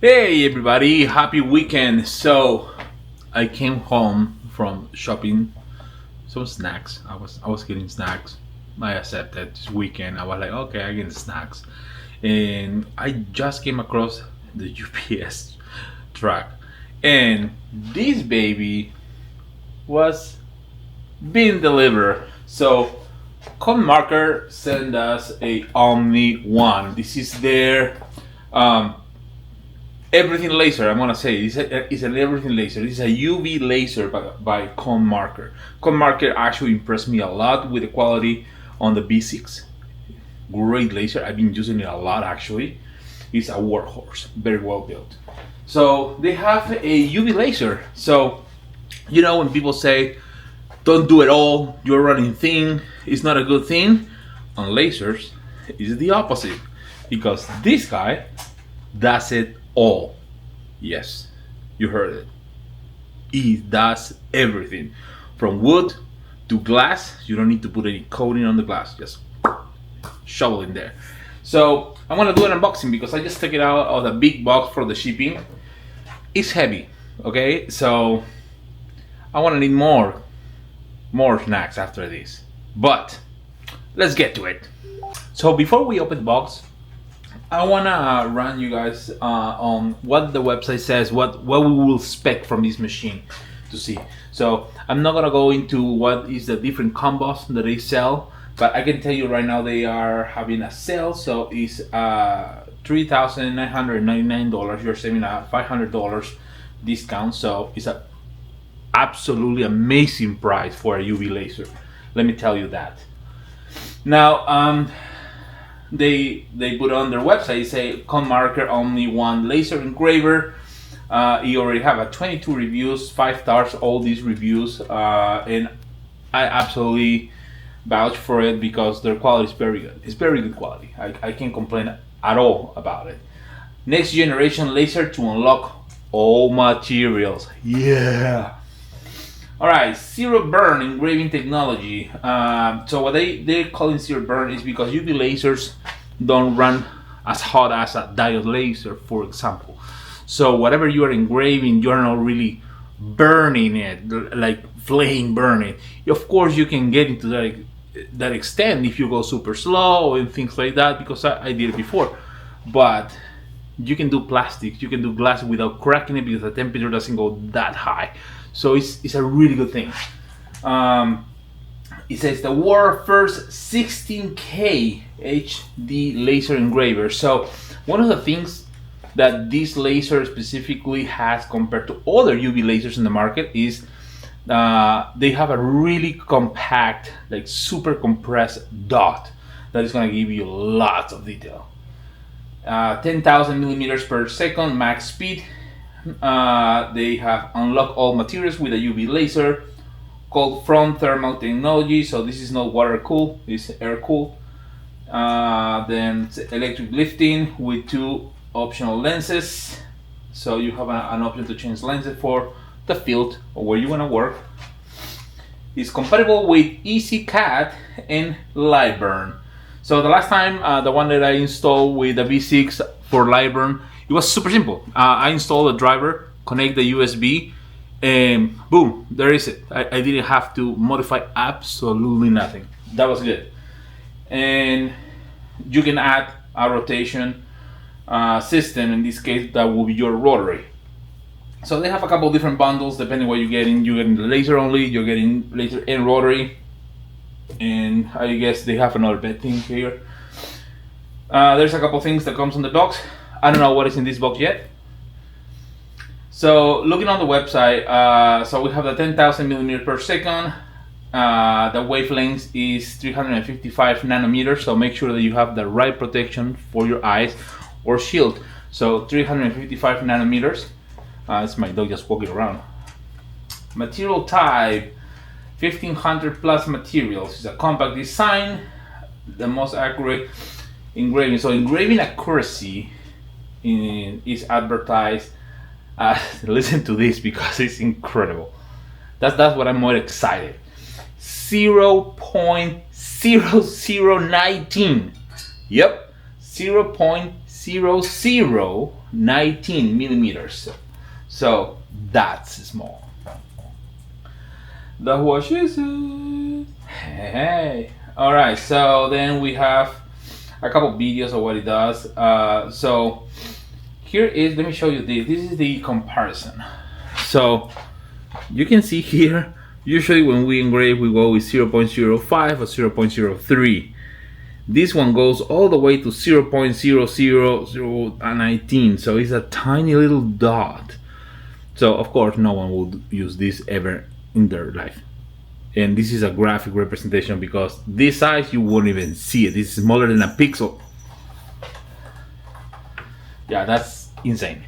Hey everybody, happy weekend. So I came home from shopping some snacks. I was getting snacks. I accepted this weekend. I was like, okay, I get snacks. And I just came across the UPS truck. And this baby was being delivered. So ComMarker sent us a Omni one. This is their everything laser. I'm gonna say it's an everything laser. This is a UV laser by ComMarker. ComMarker actually impressed me a lot with the quality on the B6. Great laser. I've been using it a lot actually. It's a workhorse, very well built. So they have a UV laser. So when people say don't do it all, you're running thin, it's not a good thing. On lasers, it's the opposite because this guy does it all. Yes, you heard it. It does everything from wood to glass. You don't need to put any coating on the glass, just shovel in there. So I'm gonna do an unboxing because I just took it out of the big box for the shipping. It's heavy, okay? So I want to need more snacks after this, but let's get to it. So before we open the box, I wanna run you guys on what the website says, what we will expect from this machine to see. So I'm not gonna go into what is the different combos that they sell, but I can tell you right now they are having a sale. So it's $3,999. You're saving a $500 discount. So it's a absolutely amazing price for a UV laser. Let me tell you that. Now they put on their website, say ComMarker Omni one laser engraver. You already have 22 reviews, 5 stars, all these reviews, and I absolutely vouch for it because their quality is very good. It's very good quality. I can't complain at all about it. Next generation laser to unlock all materials. Yeah. All right, zero burn engraving technology. So what they're calling zero burn is because UV lasers don't run as hot as a diode laser, for example. So whatever you are engraving, you're not really burning it, like flame burning. Of course, you can get into that extent if you go super slow and things like that, because I did it before. But you can do plastics, you can do glass without cracking it because the temperature doesn't go that high. So it's a really good thing. It says the world's first 16K HD laser engraver. So one of the things that this laser specifically has compared to other UV lasers in the market is they have a really compact, like super compressed dot that is going to give you lots of detail. 10,000 millimeters per second max speed. They have unlocked all materials with a UV laser called from thermal technology. So this is not water cooled, it's air cooled. Then electric lifting with 2 optional lenses. So you have an option to change lenses for the field or where you want to work. It's compatible with EasyCAD and Lightburn. So the last time, the one that I installed with the V6 for Lightburn, it was super simple. I installed a driver, connect the USB, and boom, there is it. I didn't have to modify absolutely nothing. That was good. And you can add a rotation system. In this case, that will be your rotary. So they have a couple different bundles depending what you're getting. You're getting the laser only, you're getting laser and rotary. And I guess they have another bed thing here. There's a couple things that comes on the box. I don't know what is in this box yet. So looking on the website, so we have the 10,000 millimeters per second. The wavelength is 355 nanometers. So make sure that you have the right protection for your eyes or shield. So 355 nanometers. It's my dog just walking around. Material type, 1500 plus materials. It's a compact design, the most accurate engraving. So engraving accuracy is advertised. Listen to this because it's incredible. That's what I'm more excited. 0.0019. Yep, 0.0019. .0019 millimeters. So that's small. That's what she said. Hey. All right. So then we have a couple videos of what it does. So here is, let me show you this. This is the comparison. So you can see here, usually when we engrave, we go with 0.05 or 0.03. This one goes all the way to 0.00019. So it's a tiny little dot. So of course, no one would use this ever in their life. And this is a graphic representation because this size, you won't even see it. It's smaller than a pixel. Yeah, that's insane.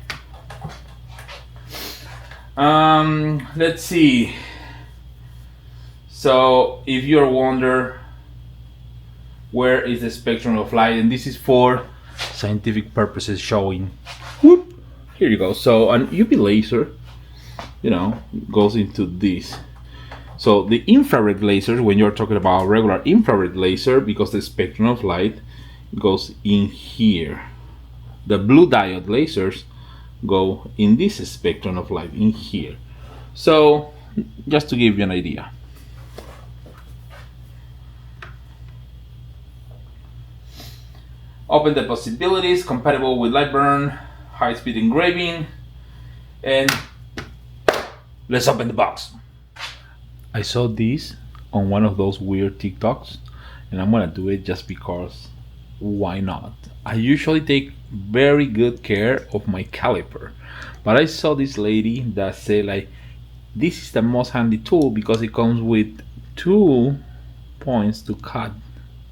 Let's see. So if you're wondering where is the spectrum of light, and this is for scientific purposes showing. Whoop, here you go. So an UV laser, you know, goes into this. So the infrared lasers, when you're talking about regular infrared laser, because the spectrum of light goes in here. The blue diode lasers go in this spectrum of light in here. So just to give you an idea. Open the possibilities, compatible with light burn, high-speed engraving, and let's open the box. I saw this on one of those weird TikToks, and I'm gonna do it just because why not? I usually take very good care of my caliper, but I saw this lady that said like, this is the most handy tool because it comes with 2 points to cut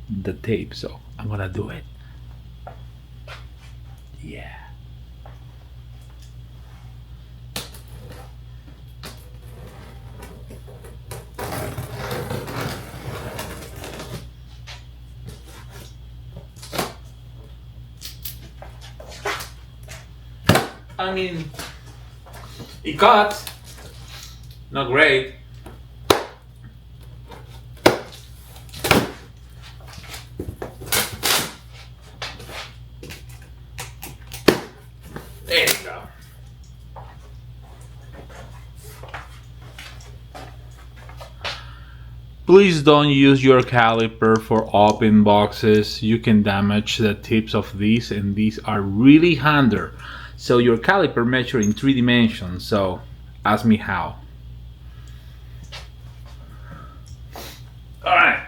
the tape. So I'm gonna do it. Yeah. I mean, it cuts, not great. There you go. Please don't use your caliper for open boxes. You can damage the tips of these, and these are really handy. So your caliper measures in 3 dimensions, so ask me how. Alright.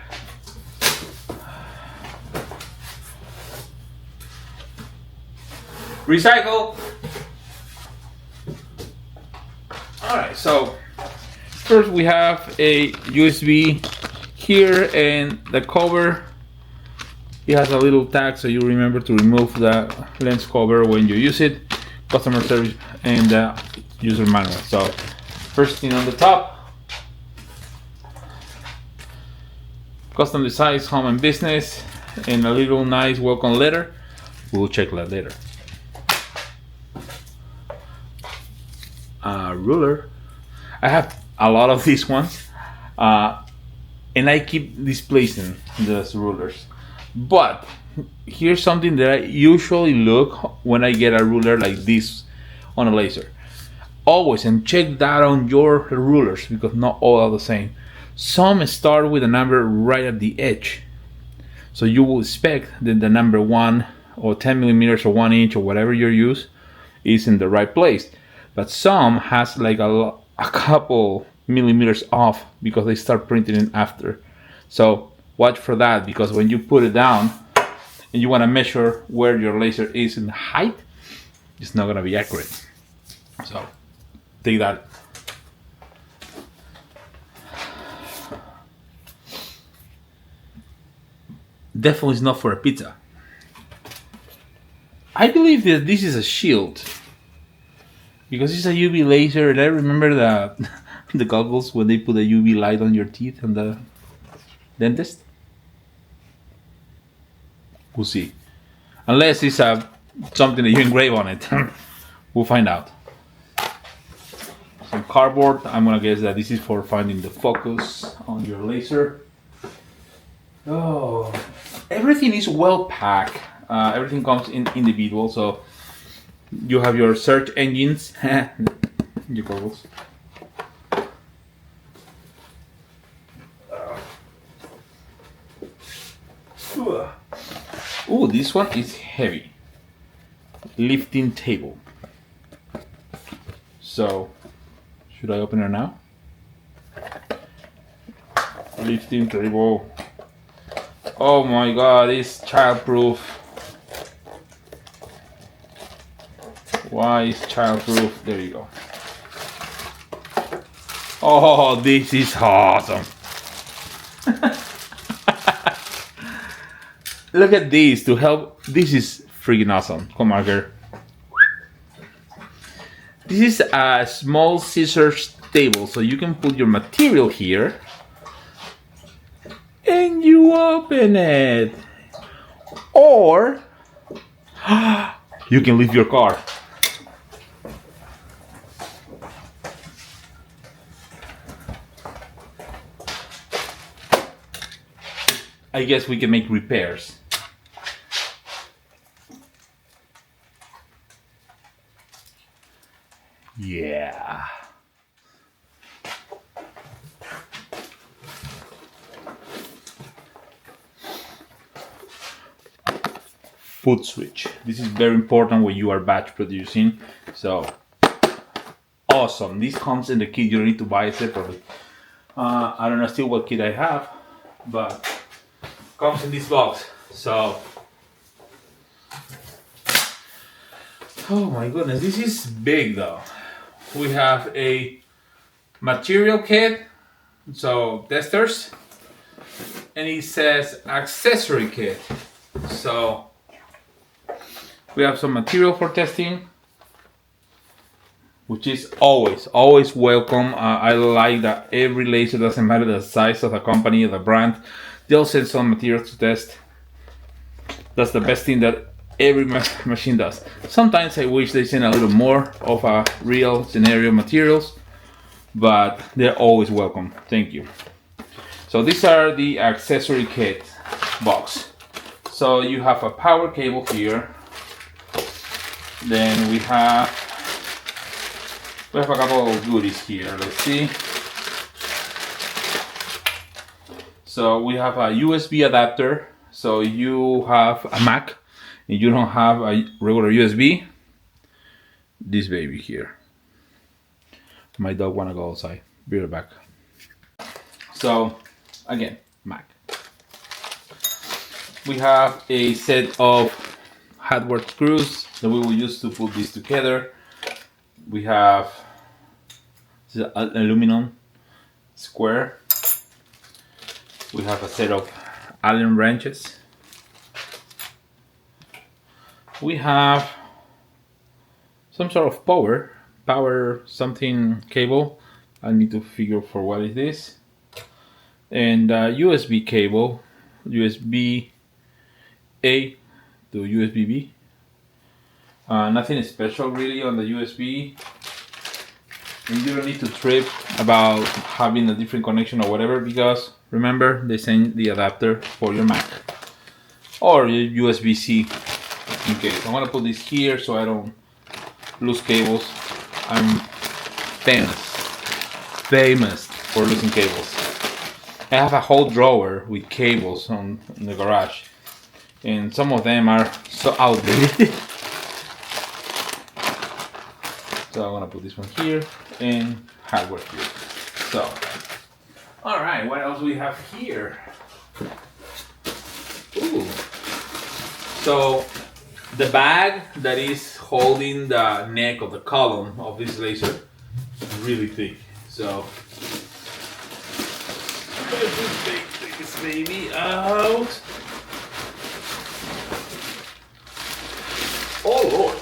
Recycle. Alright, so first we have a USB here, and the cover, it has a little tag so you remember to remove the lens cover when you use it. Customer service and user manual. So first thing on the top, custom designs, home and business, and a little nice welcome letter. We'll check that later. Ruler. I have a lot of these ones, and I keep displacing those rulers. But here's something that I usually look when I get a ruler like this on a laser. Always, and check that on your rulers because not all are the same. Some start with a number right at the edge, so you will expect that the number 1 or 10 millimeters or 1 inch or whatever you use is in the right place. But some has like a couple millimeters off because they start printing it after. So watch for that, because when you put it down and you want to measure where your laser is in height, it's not going to be accurate. So take that. Definitely is not for a pizza. I believe that this is a shield because it's a UV laser, and I remember the goggles when they put a UV light on your teeth and the dentist. We'll see. Unless it's something that you engrave on it. We'll find out. Some cardboard. I'm gonna guess that this is for finding the focus on your laser. Oh, everything is well packed. Everything comes in individual, so you have your search engines. Your goggles. Ooh, this one is heavy. Lifting table. So, should I open it now? Lifting table. Oh my god, it's childproof. Why is childproof? There you go. Oh, this is awesome. Look at this to help. This is freaking awesome. ComMarker. This is a small scissors table, so you can put your material here and you open it. Or you can leave your car. I guess we can make repairs. Yeah. Foot switch. This is very important when you are batch producing. So awesome. This comes in the kit. You don't need to buy it separately. I don't know still what kit I have, but comes in this box. So oh my goodness, this is big though. We have a material kit, so testers, and it says accessory kit. So we have some material for testing, which is always welcome. I like that every laser, doesn't matter the size of the company or the brand, they'll send some materials to test. That's the best thing that every machine does. Sometimes I wish they send a little more of a real scenario materials, but they're always welcome. Thank you. So these are the accessory kit box. So you have a power cable here. Then we have a couple of goodies here. Let's see. So we have a USB adapter. So you have a Mac and you don't have a regular USB, this baby here. My dog wanna go outside. Be right back. So again, Mac. We have a set of hardware screws that we will use to put this together. We have this aluminum square. We have a set of Allen wrenches. We have some sort of power something cable. I need to figure for what is this. And USB cable, USB A to USB B. Nothing special really on the USB. And you don't need to trip about having a different connection or whatever, because remember, they send the adapter for your Mac or your USB-C. Okay, so I'm gonna put this here so I don't lose cables. I'm famous for losing cables. I have a whole drawer with cables in the garage, and some of them are so outdated. So I'm gonna put this one here and hardware here. So, all right, what else we have here? Ooh. So the bag that is holding the neck of the column of this laser is really thick. So let's take this baby out. Oh Lord.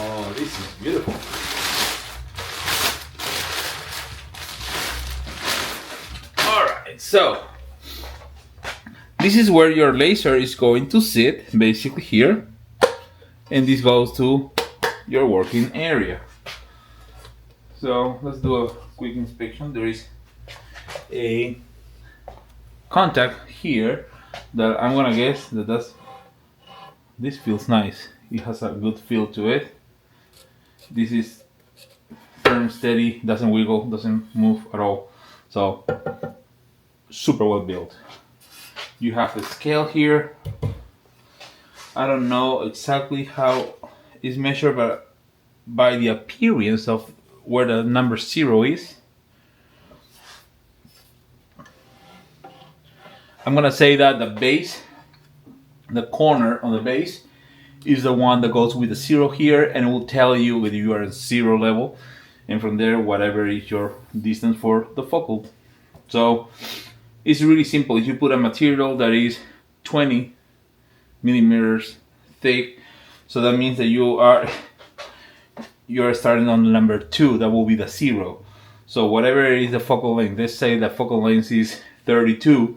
Oh, this is beautiful. Alright, so this is where your laser is going to sit, basically here. And this goes to your working area. So let's do a quick inspection. There is a contact here that I'm gonna guess that this feels nice. It has a good feel to it. This is firm, steady, doesn't wiggle, doesn't move at all. So super well built. You have the scale here. I don't know exactly how it's measured, but by the appearance of where the number 0 is, I'm gonna say that the base, the corner on the base, is the one that goes with the 0 here, and it will tell you whether you are at 0 level, and from there whatever is your distance for the focal. So it's really simple. If you put a material that is 20 millimeters thick, so that means that you're starting on the number 2, that will be the 0. So whatever is the focal length, let's say the focal length is 32,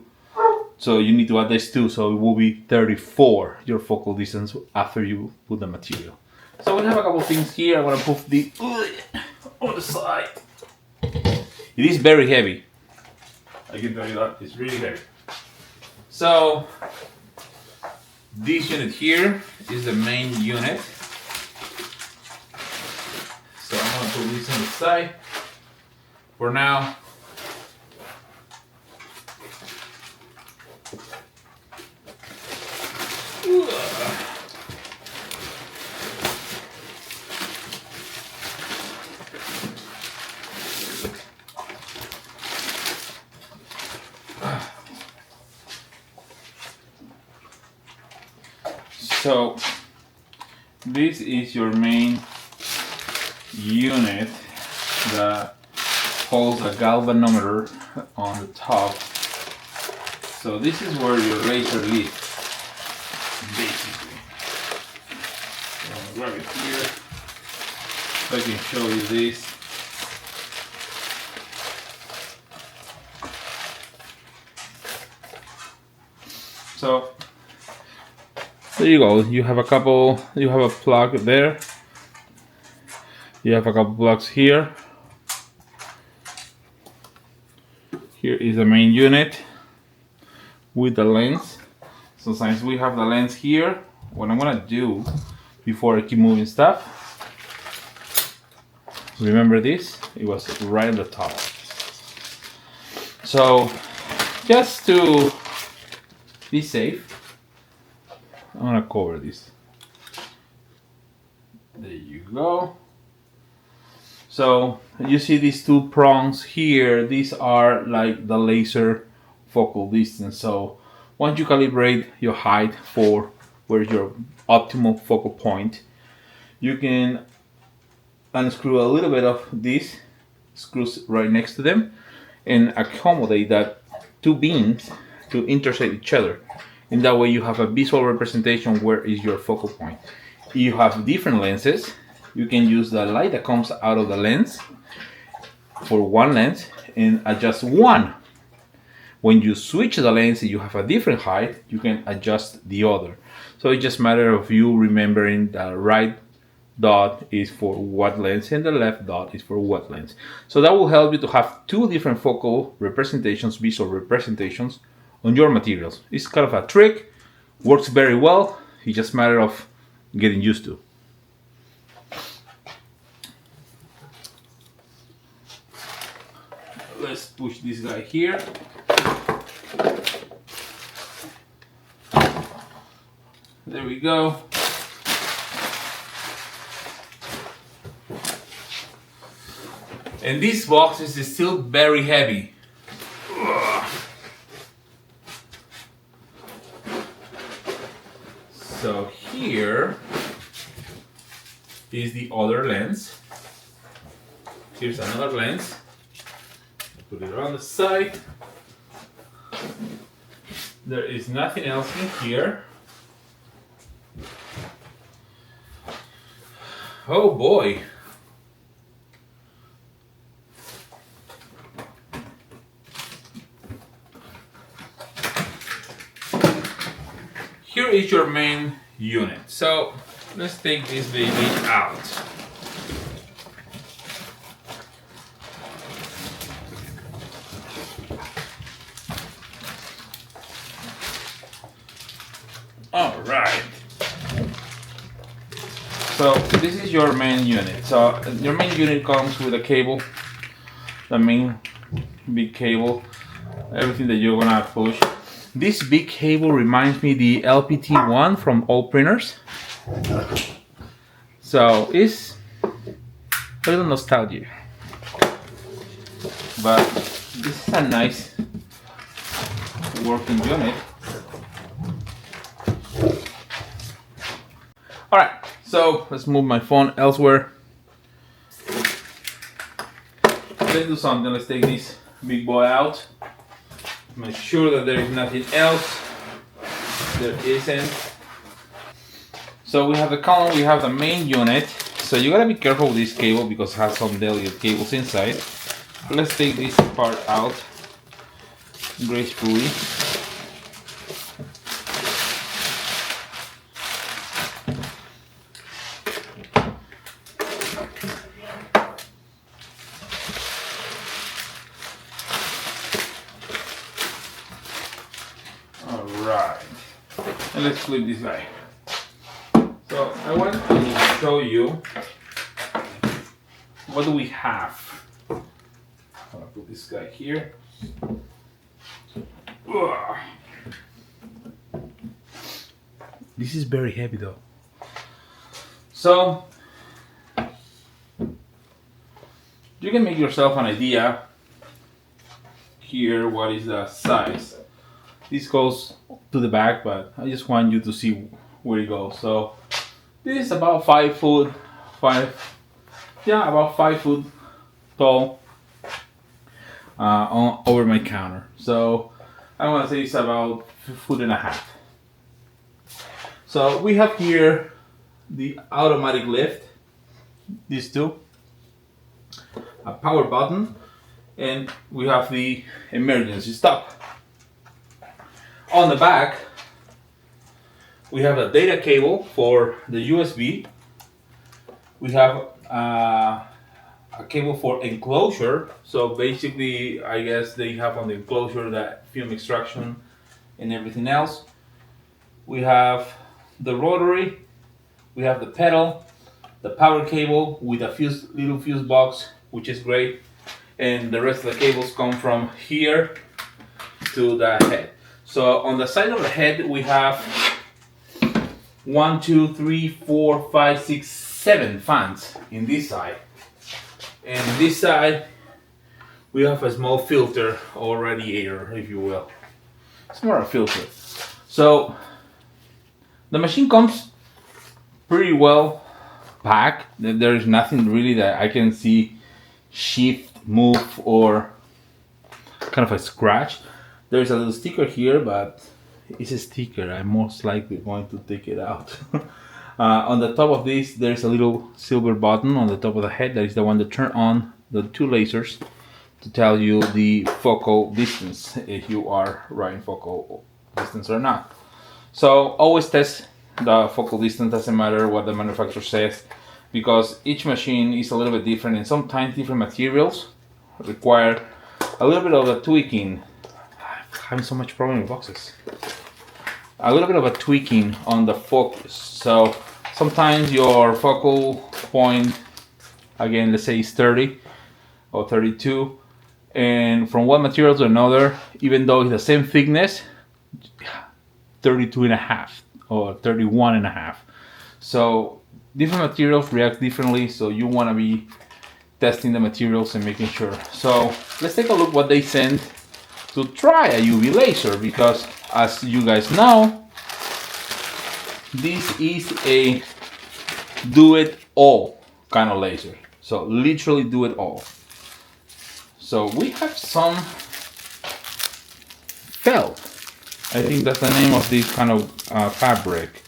so you need to add this 2, so it will be 34, your focal distance after you put the material. So we have a couple things here. I'm gonna put the on the side. It is very heavy. I can tell you that, it's really heavy. So this unit here is the main unit. So I'm gonna put this on the side for now. So this is your main unit that holds a galvanometer on the top. So this is where your laser lives, basically. So I'm gonna grab it here so I can show you this. So there you go. You have a plug there. You have a couple plugs here. Here is the main unit with the lens. So since we have the lens here, what I'm gonna do before I keep moving stuff, remember this, it was right on the top. So just to be safe, I'm gonna cover this. There you go. So you see these 2 prongs here, these are like the laser focal distance. So once you calibrate your height for where's your optimal focal point, you can unscrew a little bit of these screws right next to them and accommodate that 2 beams to intersect each other. In that way you have a visual representation where is your focal point. If you have different lenses, you can use the light that comes out of the lens for one lens and adjust one. When you switch the lens and you have a different height, you can adjust the other. So it's just a matter of you remembering the right dot is for what lens and the left dot is for what lens. So that will help you to have 2 different focal representations, visual representations on your materials. It's kind of a trick, works very well. It's just a matter of getting used to. Let's push this guy here. There we go. And this box is still very heavy. So here is the other lens. Here's another lens. Put it on the side. There is nothing else in here. Oh boy. Here is your main unit. So let's take this baby out. All right. So this is your main unit. So your main unit comes with a cable, the main big cable, everything that you're gonna push. This big cable reminds me the LPT1 from all printers. So it's a little nostalgia, but this is a nice working unit. All right, so let's move my phone elsewhere. Let's do something. Let's take this big boy out. Make sure that there is nothing else. There isn't. So we have the column, we have the main unit. So you gotta be careful with this cable because it has some delicate cables inside. Let's take this part out gracefully. Alright, and let's flip this guy. So I want to show you what do we have. I'm gonna put this guy here. Ugh. This is very heavy though. So you can make yourself an idea here what is the size. This goes to the back, but I just want you to see where it goes. So this is about 5 foot, about 5 foot tall over my counter. So I want to say it's about 1.5 foot. So we have here the automatic lift, these two, a power button, and we have the emergency stop. On the back, we have a data cable for the USB. We have a cable for enclosure. So basically, I guess they have on the enclosure that film extraction and everything else. We have the rotary. We have the pedal, the power cable with a little fuse box, which is great. And the rest of the cables come from here to the head. So on the side of the head, we have 1, 2, 3, 4, 5, 6, 7 fans in this side. And this side, we have a small filter or radiator, if you will. It's more a filter. So the machine comes pretty well packed. There is nothing really that I can see shift, move, or kind of a scratch. There's a little sticker here, but it's a sticker. I'm most likely going to take it out. On the top of this, there's a little silver button on the top of the head. That is the one that turns on the 2 lasers to tell you the focal distance, if you are right in focal distance or not. So always test the focal distance, doesn't matter what the manufacturer says, because each machine is a little bit different, and sometimes different materials require a little bit of a tweaking. Having so much problem with boxes. A little bit of a tweaking on the focus. So sometimes your focal point, again, let's say is 30 or 32, and from one material to another, even though it's the same thickness, 32.5 or 31.5. So different materials react differently, so you want to be testing the materials and making sure. So let's take a look what they sent to try a UV laser, because as you guys know, this is a do it all kind of laser. So literally do it all. So we have some felt. I think that's the name of this kind of fabric.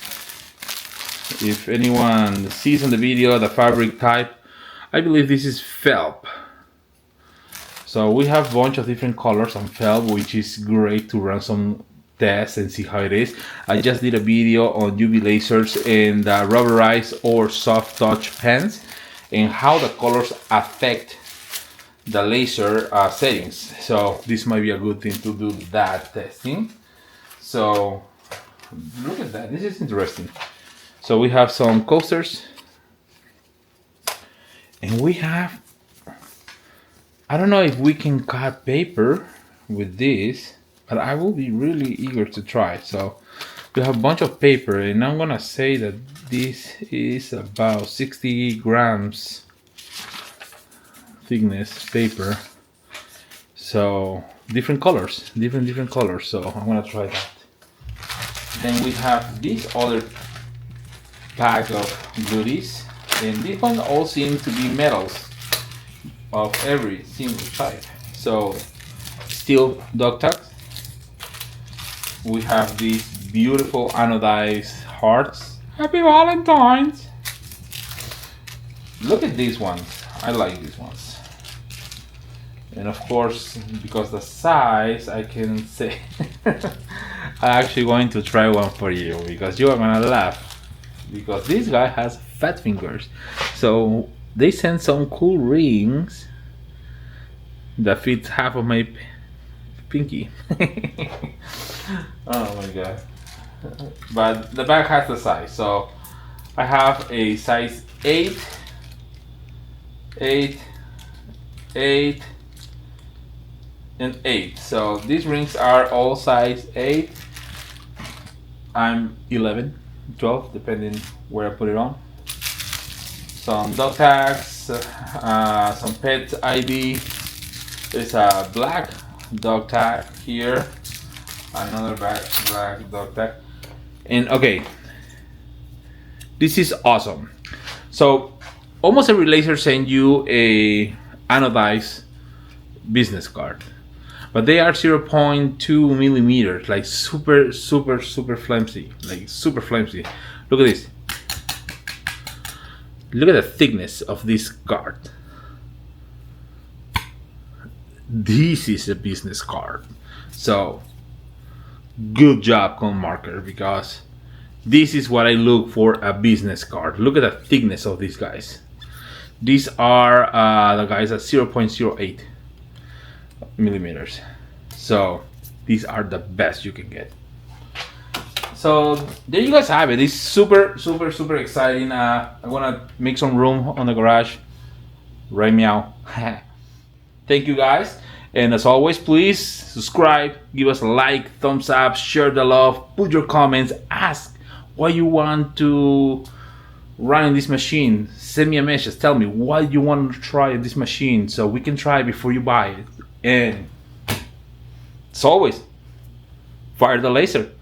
If anyone sees in the video the fabric type, I believe this is felt. So we have a bunch of different colors on felt, which is great to run some tests and see how it is. I just did a video on UV lasers and rubberized or soft touch pens and how the colors affect the laser settings. So this might be a good thing to do that testing. So look at that. This is interesting. So we have some coasters. And we have, I don't know if we can cut paper with this, but I will be really eager to try. So we have a bunch of paper, and I'm gonna say that this is about 60 grams thickness paper. So different colors, different colors. So I'm gonna try that. Then we have this other pack of goodies, and this one all seem to be metals of every single type. So steel duct tags. We have these beautiful anodized hearts. Happy Valentine's! Look at these ones. I like these ones. And of course, because the size, I can say I'm actually going to try one for you because you are gonna laugh. Because this guy has fat fingers. So they sent some cool rings that fit half of my pinky. Oh my god. But the bag has the size. So I have a size 8, 8, 8, and 8. So these rings are all size 8. I'm 11, 12, depending where I put it on. Some dog tags, some pet ID. There's a black dog tag here, another black dog tag, and okay, this is awesome. So almost every laser sends you a anodized business card, but they are 0.2 millimeters, like super flimsy, like super flimsy. Look at this. Look at the thickness of this card. This is a business card. So good job, ComMarker, because this is what I look for, a business card. Look at the thickness of these guys. These are the guys at 0.08 millimeters. So these are the best you can get. So there you guys have it. It's super exciting. I want to make some room on the garage. Right, meow. Thank you guys, and as always, please subscribe, give us a like, thumbs up, share the love, put your comments, ask what you want to run in this machine. Send me a message, tell me what you want to try in this machine so we can try before you buy it. And as always, fire the laser.